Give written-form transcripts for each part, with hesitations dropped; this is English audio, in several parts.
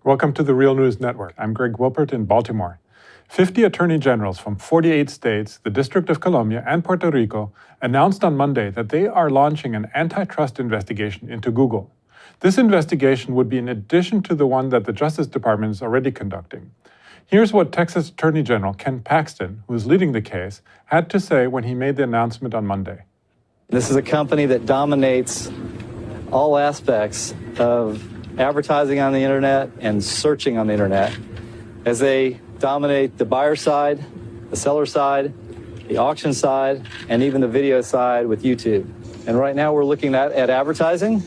Welcome to the Real News Network. I'm Greg Wilpert in Baltimore. 50 attorney generals from 48 states, the District of Columbia, and Puerto Rico announced on Monday that they are launching an antitrust investigation into Google. This investigation would be in addition to the one that the Justice Department is already conducting. Here's what Texas Attorney General Ken Paxton, who is leading the case, had to say when he made the announcement on Monday. This is a company that dominates all aspects of advertising on the internet and searching on the internet, as they dominate the buyer side, the seller side, the auction side, and even the video side with YouTube. And right now we're looking at advertising,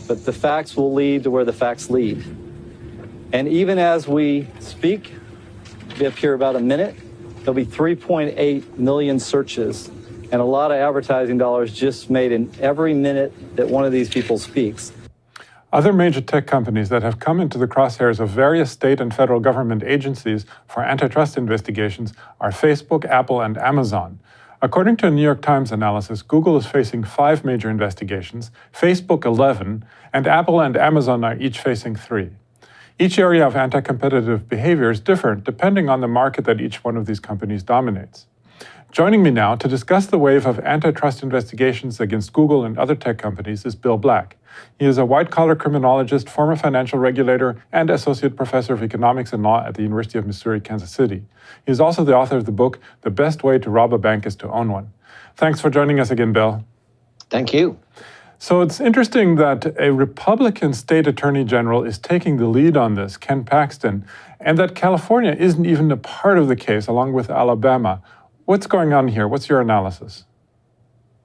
but the facts will lead to where the facts lead. And even as we speak, be up here about a minute, there'll be 3.8 million searches and a lot of advertising dollars just made in every minute that one of these people speaks. Other major tech companies that have come into the crosshairs of various state and federal government agencies for antitrust investigations are Facebook, Apple, and Amazon. According to a New York Times analysis, Google is facing 5 major investigations, Facebook 11, and Apple and Amazon are each facing 3. Each area of anti-competitive behavior is different depending on the market that each one of these companies dominates. Joining me now to discuss the wave of antitrust investigations against Google and other tech companies is Bill Black. He is a white-collar criminologist, former financial regulator, and associate professor of economics and law at the University of Missouri, Kansas City. He is also the author of the book, The Best Way to Rob a Bank is to Own One. Thanks for joining us again, Bill. Thank you. So it's interesting that a Republican state attorney general is taking the lead on this, Ken Paxton, and that California isn't even a part of the case, along with Alabama. What's going on here? What's your analysis?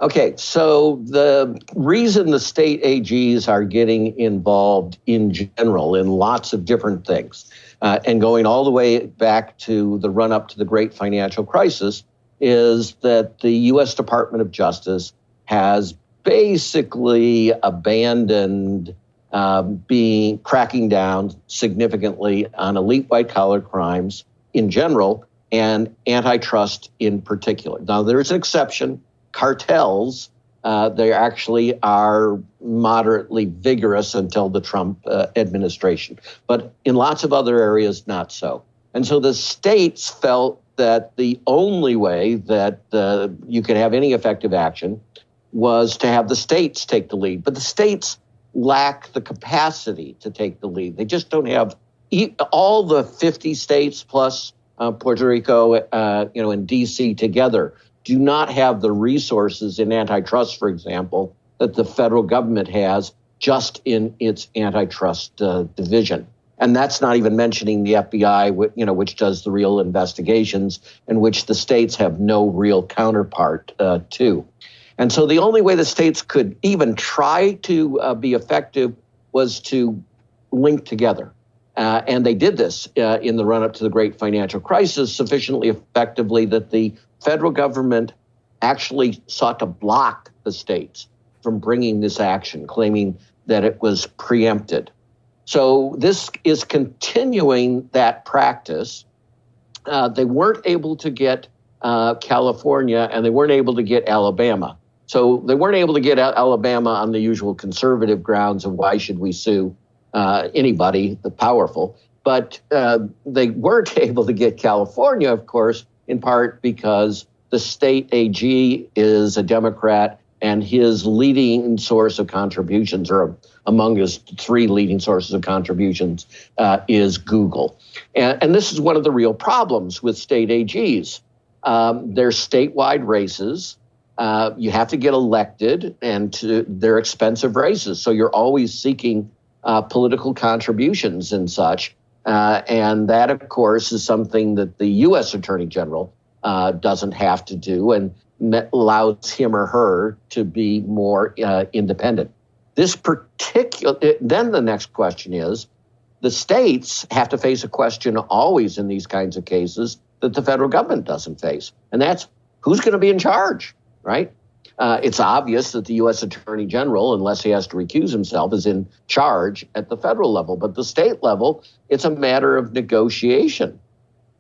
Okay, so the reason the state AGs are getting involved in general in lots of different things, and going all the way back to the run-up to the great financial crisis, is that the U.S. Department of Justice has basically abandoned cracking down significantly on elite white-collar crimes in general, and antitrust in particular. Now, there's an exception. Cartels, they actually are moderately vigorous until the Trump administration. But in lots of other areas, not so. And so the states felt that the only way that you could have any effective action was to have the states take the lead. But the states lack the capacity to take the lead. They just don't have all the 50 states plus Puerto Rico, and D.C. together do not have the resources in antitrust, for example, that the federal government has just in its antitrust division. And that's not even mentioning the FBI, which does the real investigations and which the states have no real counterpart to. And so the only way the states could even try to be effective was to link together. And they did this in the run-up to the great financial crisis sufficiently effectively that the federal government actually sought to block the states from bringing this action, claiming that it was preempted. So this is continuing that practice. They weren't able to get California, and they weren't able to get Alabama. So they weren't able to get Alabama on the usual conservative grounds of why should we sue anybody powerful. But they weren't able to get California, of course, in part because the state AG is a Democrat and his leading source of contributions, or among his 3 leading sources of contributions, is Google. And this is one of the real problems with state AGs. They're statewide races. You have to get elected, and they're expensive races. So you're always seeking political contributions and such. And that, of course, is something that the U.S. Attorney General doesn't have to do and allows him or her to be more independent. Then the next question is, the states have to face a question always in these kinds of cases that the federal government doesn't face. And that's who's going to be in charge, right? It's obvious that the U.S. Attorney General, unless he has to recuse himself, is in charge at the federal level. But the state level, it's a matter of negotiation.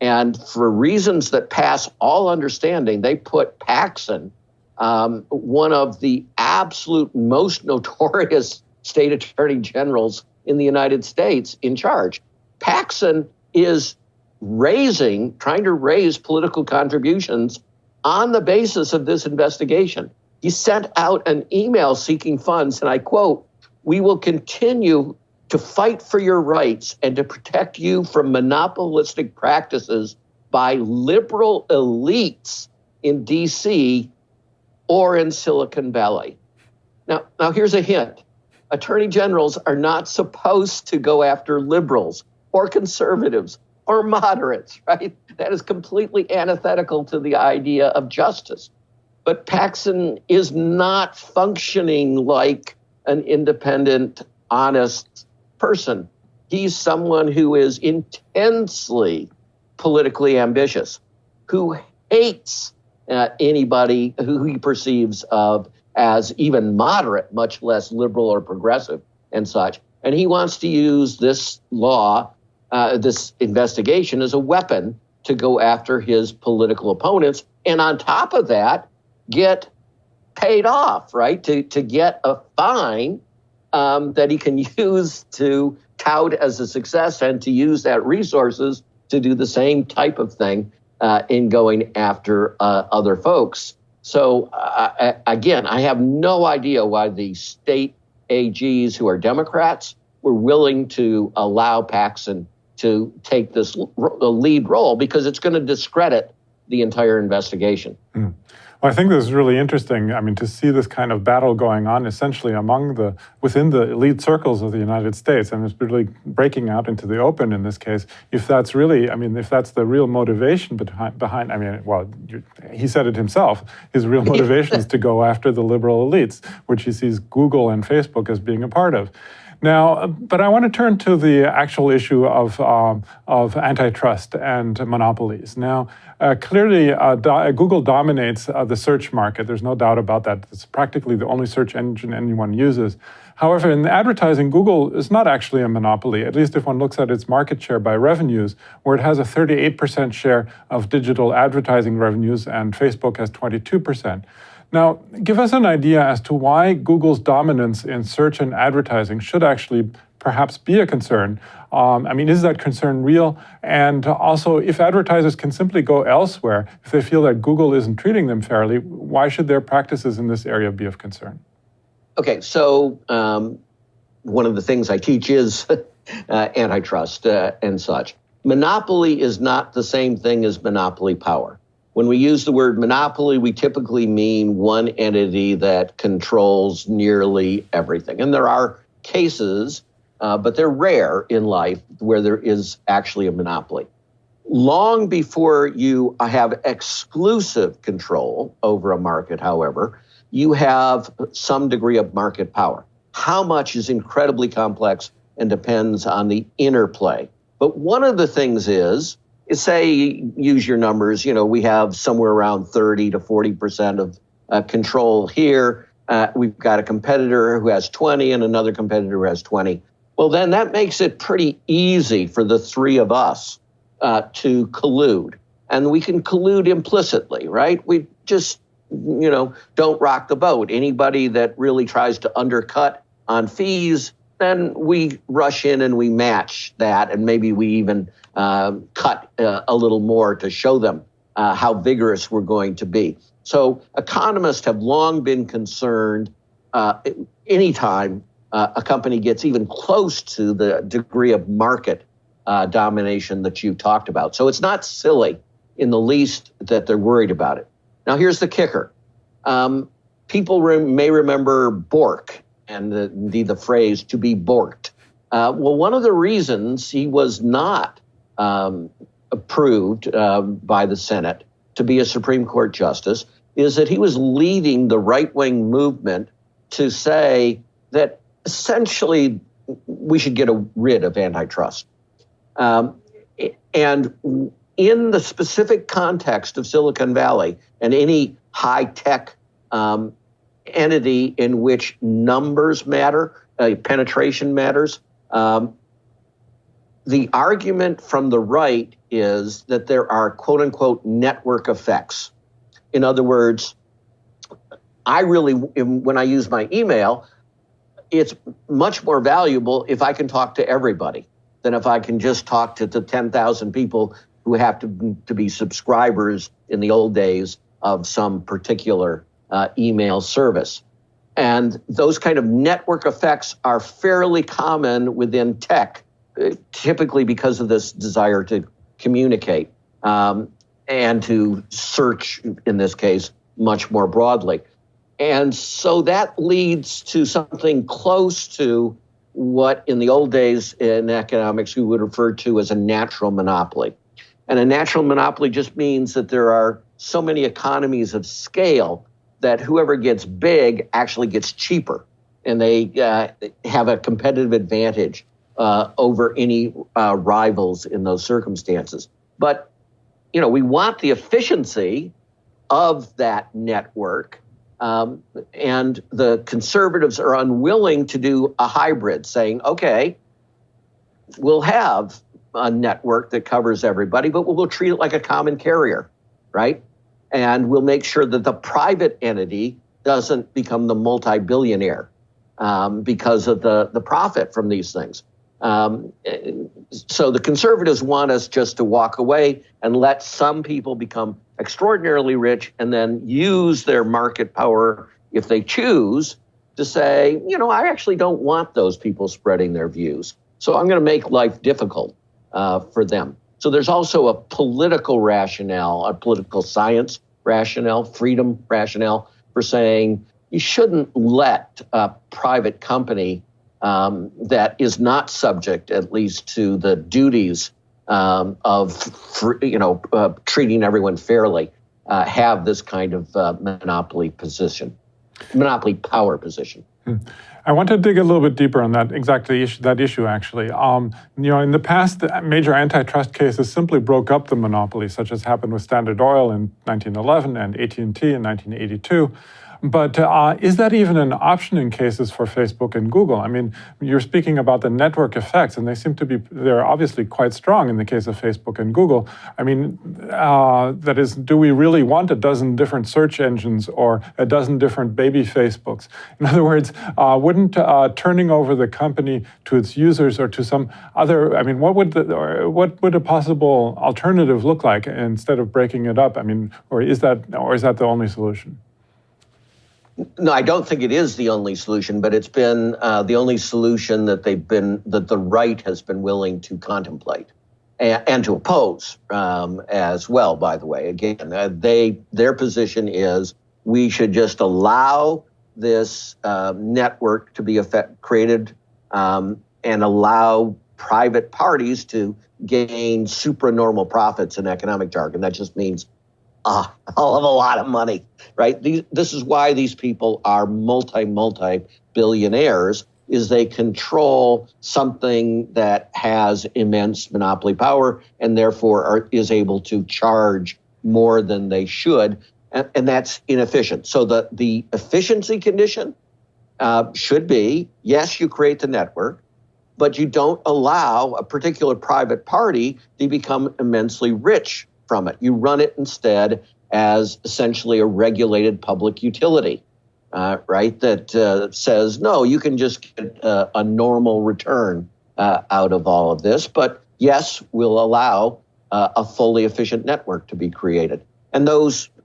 And for reasons that pass all understanding, they put Paxton, one of the absolute most notorious state attorney generals in the United States, in charge. Paxson is trying to raise political contributions on the basis of this investigation. He sent out an email seeking funds, and I quote, "We will continue to fight for your rights and to protect you from monopolistic practices by liberal elites in DC or in Silicon Valley." Now here's a hint. Attorney generals are not supposed to go after liberals or conservatives or moderates, right? That is completely antithetical to the idea of justice. But Paxson is not functioning like an independent, honest person. He's someone who is intensely politically ambitious, who hates anybody who he perceives of as even moderate, much less liberal or progressive and such. And he wants to use this law, this investigation, as a weapon to go after his political opponents. And on top of that, get paid off, right? To get a fine that he can use to tout as a success and to use that resources to do the same type of thing in going after other folks. So again, I have no idea why the state AGs who are Democrats were willing to allow Paxson to take this lead role, because it's going to discredit the entire investigation. Well, I think this is really interesting. I mean, to see this kind of battle going on essentially within the elite circles of the United States, and it's really breaking out into the open in this case. If that's the real motivation behind, he said it himself, his real motivation is to go after the liberal elites, which he sees Google and Facebook as being a part of. Now, but I want to turn to the actual issue of antitrust and monopolies. Now, clearly, Google dominates the search market. There's no doubt about that. It's practically the only search engine anyone uses. However, in advertising, Google is not actually a monopoly, at least if one looks at its market share by revenues, where it has a 38% share of digital advertising revenues, and Facebook has 22%. Now, give us an idea as to why Google's dominance in search and advertising should actually perhaps be a concern. Is that concern real? And also, if advertisers can simply go elsewhere, if they feel that Google isn't treating them fairly, why should their practices in this area be of concern? Okay, so one of the things I teach is antitrust and such. Monopoly is not the same thing as monopoly power. When we use the word monopoly, we typically mean one entity that controls nearly everything. And there are cases, but they're rare in life, where there is actually a monopoly. Long before you have exclusive control over a market, however, you have some degree of market power. How much is incredibly complex and depends on the interplay. But one of the things is say, use your numbers, we have somewhere around 30 to 40% of control here. We've got a competitor who has 20 and another competitor who has 20. Well, then that makes it pretty easy for the three of us to collude. And we can collude implicitly, right? We just, don't rock the boat. Anybody that really tries to undercut on fees, then we rush in and we match that, and maybe we even cut a little more to show them how vigorous we're going to be. So economists have long been concerned anytime a company gets even close to the degree of market domination that you talked about. So it's not silly in the least that they're worried about it. Now, here's the kicker. People may remember Bork and the phrase "to be borked." Well, one of the reasons he was not approved by the Senate to be a Supreme Court justice is that he was leading the right-wing movement to say that essentially we should get rid of antitrust. And in the specific context of Silicon Valley and any high-tech entity in which numbers matter, penetration matters, the argument from the right is that there are quote-unquote network effects. In other words, when I use my email, it's much more valuable if I can talk to everybody. than if I can just talk to the 10,000 people who have to be subscribers in the old days of some particular email service. And those kind of network effects are fairly common within tech, typically because of this desire to communicate and to search, in this case, much more broadly. And so that leads to something close to what in the old days in economics we would refer to as a natural monopoly. And a natural monopoly just means that there are so many economies of scale that whoever gets big actually gets cheaper, and they have a competitive advantage over any rivals in those circumstances. But, we want the efficiency of that network, and the conservatives are unwilling to do a hybrid, saying, okay, we'll have a network that covers everybody, but we'll treat it like a common carrier, right? And we'll make sure that the private entity doesn't become the multi-billionaire because of the profit from these things. So the conservatives want us just to walk away and let some people become extraordinarily rich and then use their market power, if they choose, to say, I actually don't want those people spreading their views. So I'm going to make life difficult for them. So there's also a political rationale, a political science rationale, freedom rationale for saying you shouldn't let a private company that is not subject, at least, to the duties of treating everyone fairly, have this kind of monopoly power position. I want to dig a little bit deeper on that issue, actually. In the past, major antitrust cases simply broke up the monopoly, such as happened with Standard Oil in 1911 and AT&T in 1982. But is that even an option in cases for Facebook and Google? I mean, you're speaking about the network effects, and they're obviously quite strong in the case of Facebook and Google. I mean, that is, do we really want a dozen different search engines or a dozen different baby Facebooks? In other words, wouldn't turning over the company to its users or to some other, what would a possible alternative look like instead of breaking it up? Or is that the only solution? No, I don't think it is the only solution, but it's been the only solution that the right has been willing to contemplate and to oppose as well. By the way, again, their position is we should just allow this network to be created and allow private parties to gain supranormal profits in economic jargon. That just means a hell of a lot of money, right? This is why these people are multi-billionaires, is they control something that has immense monopoly power and therefore is able to charge more than they should, and that's inefficient. So the efficiency condition should be, yes, you create the network, but you don't allow a particular private party to become immensely rich from it. You run it instead as essentially a regulated public utility, right? That says, no, you can just get a normal return out of all of this. But yes, we'll allow a fully efficient network to be created. And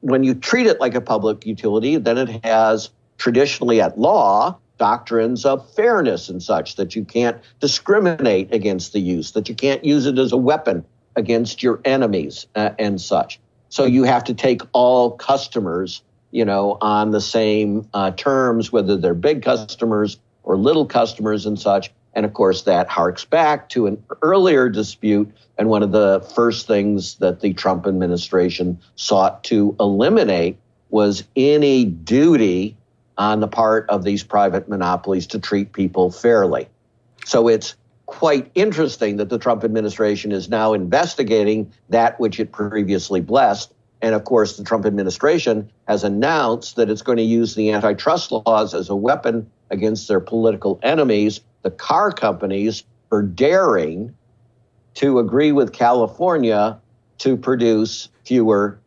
when you treat it like a public utility, then it has traditionally at law doctrines of fairness and such, that you can't discriminate against the use, that you can't use it as a weapon against your enemies and such. So you have to take all customers, on the same terms, whether they're big customers or little customers and such. And of course, that harks back to an earlier dispute and one of the first things that the Trump administration sought to eliminate was any duty on the part of these private monopolies to treat people fairly. So it's quite interesting that the Trump administration is now investigating that which it previously blessed. And of course, the Trump administration has announced that it's going to use the antitrust laws as a weapon against their political enemies, the car companies, for daring to agree with California to produce fewer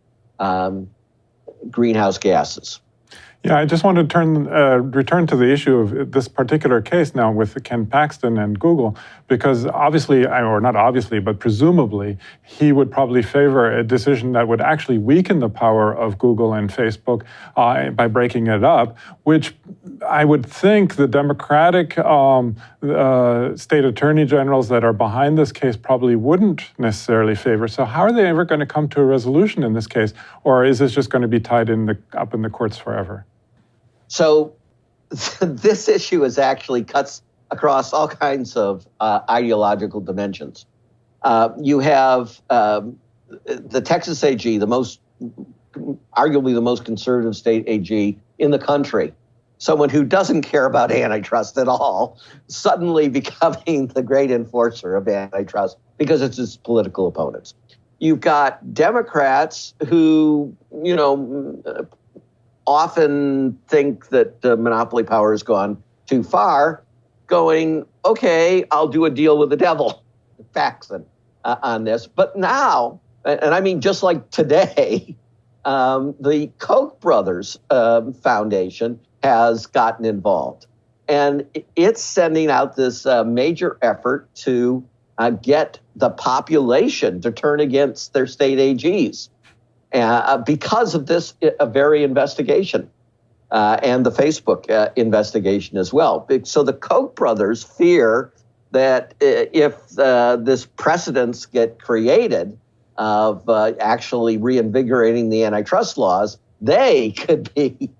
greenhouse gases. Yeah, I just want to return to the issue of this particular case now with Ken Paxton and Google, because obviously, or not obviously, but presumably, he would probably favor a decision that would actually weaken the power of Google and Facebook by breaking it up, which I would think the Democratic state attorney generals that are behind this case probably wouldn't necessarily favor. So how are they ever going to come to a resolution in this case? Or is this just going to be tied up in the courts forever? So this issue is actually cuts across all kinds of ideological dimensions. You have the Texas AG, arguably the most conservative state AG in the country, someone who doesn't care about antitrust at all, suddenly becoming the great enforcer of antitrust because it's his political opponents. You've got Democrats who, often think that monopoly power has gone too far, going, okay, I'll do a deal with the devil, Paxton, on this. But now, and I mean just like today, the Koch brothers Foundation has gotten involved. And it's sending out this major effort to get the population to turn against their state AGs. Because of this very investigation and the Facebook investigation as well. So the Koch brothers fear that if this precedents get created of actually reinvigorating the antitrust laws, they could be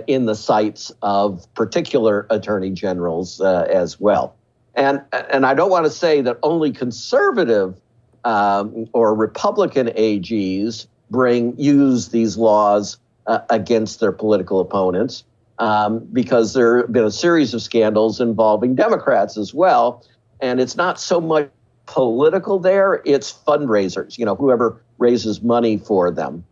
in the sights of particular attorney generals as well. And I don't want to say that only conservative or Republican AGs use these laws against their political opponents, because there have been a series of scandals involving Democrats as well. And it's not so much political there, it's fundraisers. Whoever raises money for them,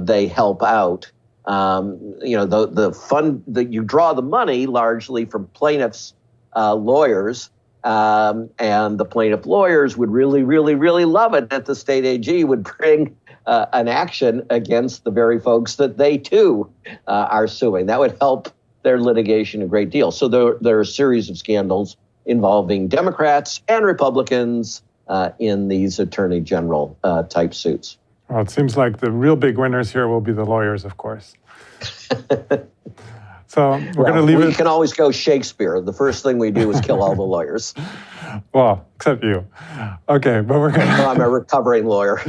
they help out. The fund that you draw the money largely from plaintiffs' lawyers. And the plaintiff lawyers would really, really, really love it that the state AG would bring an action against the very folks that they too are suing. That would help their litigation a great deal. So there are a series of scandals involving Democrats and Republicans in these attorney general type suits. Well, it seems like the real big winners here will be the lawyers, of course. So we're going to leave it. We can always go Shakespeare. The first thing we do is kill all the lawyers. Well, except you. Okay, but we're going to... I'm a recovering lawyer.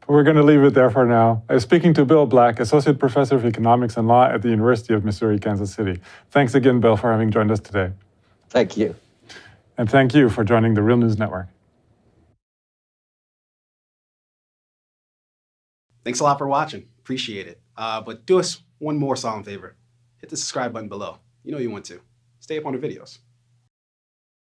We're going to leave it there for now. I was speaking to Bill Black, Associate Professor of Economics and Law at the University of Missouri, Kansas City. Thanks again, Bill, for having joined us today. Thank you. And thank you for joining the Real News Network. Thanks a lot for watching. Appreciate it. But do us one more solemn favor. Hit the subscribe button below. You know you want to. Stay up on the videos.